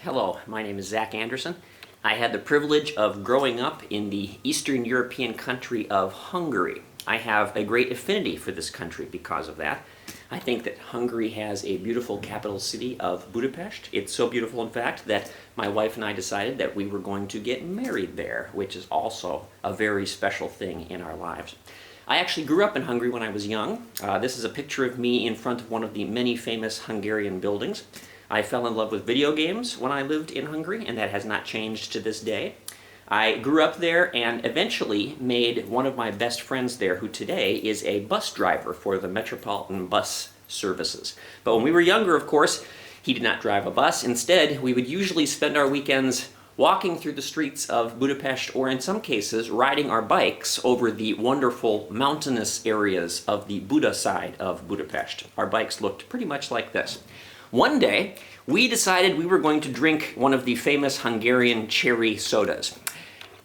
Hello, my name is Zach Anderson. I had the privilege of growing up in the Eastern European country of Hungary. I have a great affinity for this country because of that. I think that Hungary has a beautiful capital city of Budapest. It's so beautiful, in fact, that my wife and I decided that we were going to get married there, which is also a very special thing in our lives. I actually grew up in Hungary when I was young. This is a picture of me in front of one of the many famous Hungarian buildings. I fell in love with video games when I lived in Hungary, and that has not changed to this day. I grew up there and eventually made one of my best friends there, who today is a bus driver for the Metropolitan Bus Services. But when we were younger, of course, he did not drive a bus. Instead, we would usually spend our weekends walking through the streets of Budapest, or in some cases, riding our bikes over the wonderful mountainous areas of the Buda side of Budapest. Our bikes looked pretty much like this. One day, we decided we were going to drink one of the famous Hungarian cherry sodas.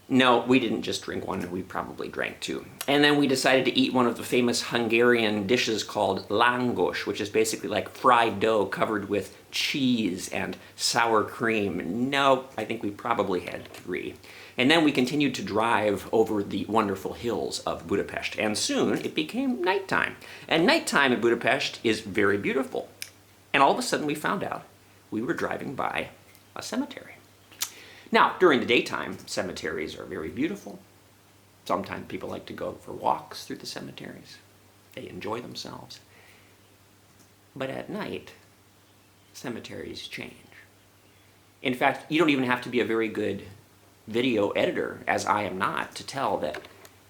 No, we didn't just drink one, we probably drank two. And then we decided to eat one of the famous Hungarian dishes called lángos, which is basically like fried dough covered with cheese and sour cream. No, I think we probably had three. And then we continued to drive over the wonderful hills of Budapest. And soon it became nighttime. And nighttime in Budapest is very beautiful. And all of a sudden we found out we were driving by a cemetery. Now, during the daytime, cemeteries are very beautiful. Sometimes people like to go for walks through the cemeteries. They enjoy themselves. But at night, cemeteries change. In fact, you don't even have to be a very good video editor, as I am not, to tell that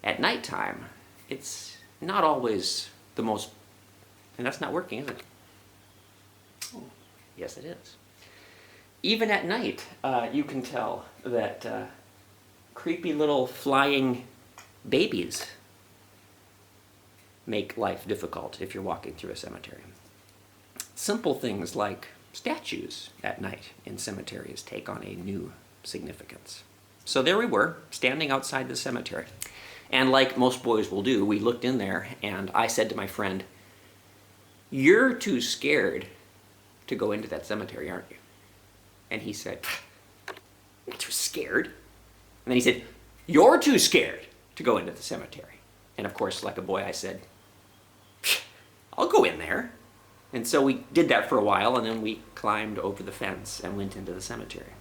at nighttime, it's not always the most... And that's not working, is it? Oh, yes, it is. Even at night, you can tell that creepy little flying babies make life difficult if you're walking through a cemetery. Simple things like statues at night in cemeteries take on a new significance. So there we were, standing outside the cemetery. And like most boys will do, we looked in there and I said to my friend, "You're too scared to go into that cemetery, aren't you?" And he said, "I'm not too scared." And then he said, "You're too scared to go into the cemetery." And of course, like a boy, I said, "I'll go in there." And so we did that for a while, and then we climbed over the fence and went into the cemetery.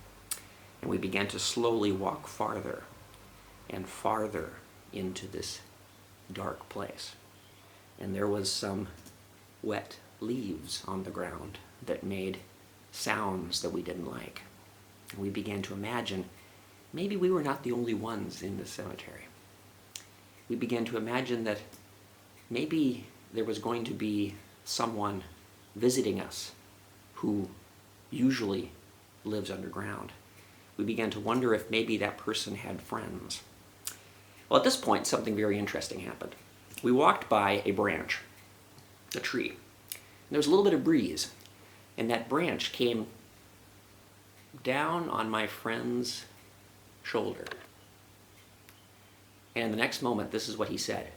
And we began to slowly walk farther and farther into this dark place. And there was some wet leaves on the ground that made sounds that we didn't like. And we began to imagine maybe we were not the only ones in the cemetery. We began to imagine that maybe there was going to be someone visiting us who usually lives underground. We began to wonder if maybe that person had friends. Well, at this point, something very interesting happened. We walked by a branch, a tree, and there was a little bit of breeze. And that branch came down on my friend's shoulder. And the next moment, this is what he said.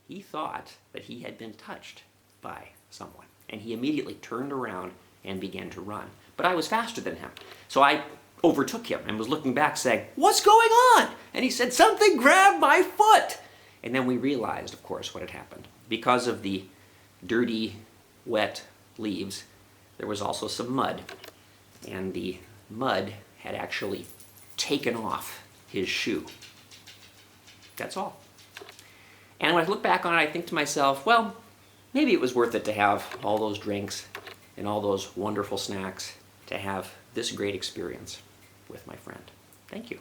He thought that he had been touched by someone. And he immediately turned around and began to run. But I was faster than him. So I overtook him and was looking back saying, "What's going on?" And he said, "Something grabbed my foot." And then we realized, of course, what had happened. Because of the dirty, wet leaves, there was also some mud. And the mud had actually taken off his shoe. That's all. And when I look back on it, I think to myself, well, maybe it was worth it to have all those drinks and all those wonderful snacks to have this great experience with my friend. Thank you.